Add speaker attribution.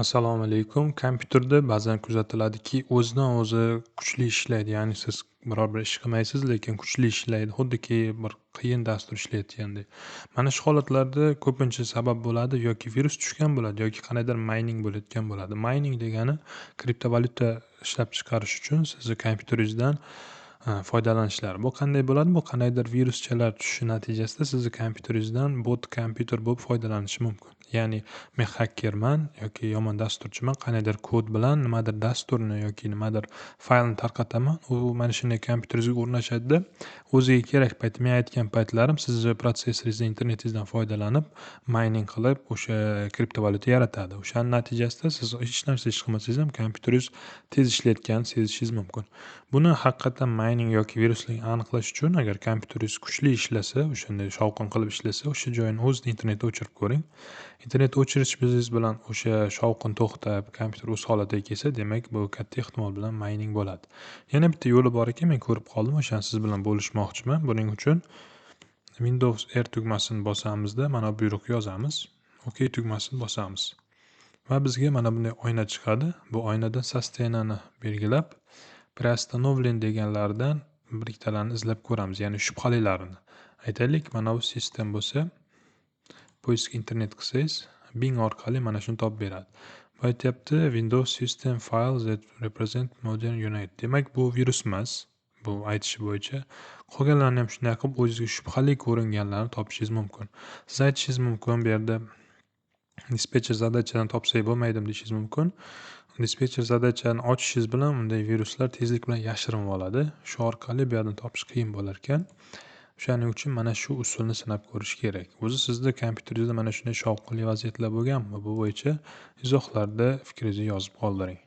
Speaker 1: Assalomu alaykum. Kompyuterda ba'zan kuzatiladiki, o'zidan o'zi kuchli ishlaydi. Ya'ni siz biror bir ish qilmaysiz, lekin kuchli ishlaydi. Xuddiki bir qiyin dastur ishlayotgandek. Mana shu holatlarda ko'pincha sabab bo'ladi yoki virus tushgan bo'ladi yoki qandaydir mayning bo'layotgan bo'ladi. Mayning degani kriptovalyuta ishlab chiqarish uchun sizni kompyuteringizdan foydalanishlari. Bu qanday bo'ladi? Bu qandaydir viruschalar tushishi natijasida sizni kompyuteringizdan bot kompyuter bo'lib foydalanishi mumkin. Ya'ni men xakerman yoki yomon dasturchiman, qandaydir kod bilan nimadir dasturni yoki nimadir faylni tarqataman. U mana shunday kompyuteringizga o'rnashadida, o'ziga kerak payt, men aytgan paytlarim sizni protsessoringizdan, internetingizdan foydalanib, mayning qilib, o'sha kriptovalyuta yaratadi. O'shaning natijasida siz hech narsa ish qilmasangiz ham kompyuteringiz tez ishlayotganini sezishingiz mumkin. Buni haqiqatan mayning yoki viruslikni aniqlash uchun agar kompyuteringiz kuchli ishlasa, o'shanday shovqin qilib ishlasa, o'sha joyini o'zida internetni o'chirib ko'ring. Internet o'chirishingiz bilan o'sha shovqin to'xtab, kompyuter o'z holatiga kelsa, demak bu katta ehtimol bilan mayning bo'ladi. Yana bitta yo'li bor ekan, men ko'rib qoldim, o'shani siz bilan bo'lishmoqchiman. Buning uchun Windows R tugmasini bosamizda, mana bu buyruqni yozamiz. OK tugmasini bosamiz. Va bizga mana bunday oyna chiqadi. Bu oynadan sustainani belgilab, Приостановлен deganlardan bir ikkitalarni izlab ko'ramiz, ya'ni shubhalilarini. Aytaylik, mana bu sistem bo'lsa, poisk internet qilsangiz, Bing orqali mana shuni topib beradi. Bu aytyapti Windows System Files that represent Modern Unit. Demak, bu virus emas. Bu aytishi bo'yicha. Qolganlarini ham shunday qilib o'zingizga shubhali ko'ringanlarni topishingiz mumkin. Siz aytishingiz mumkin, bu yerda dispetcher zadachadan topsak bo'lmaydimi deyishingiz mumkin. Dispetcher zadachani ochishingiz bilan unday viruslar tezlik bilan yashirinib oladi. Shu orqali bu yerdan topish qiyin bo'lar ekan. O'shaning uchun mana shu usulni sinab ko'rish kerak. O'zi sizning kompyuteringizda mana shunday shovqinli vaziyatlar bo'lganmi? Bu bo'yicha izohlarda fikringizni yozib qoldiring.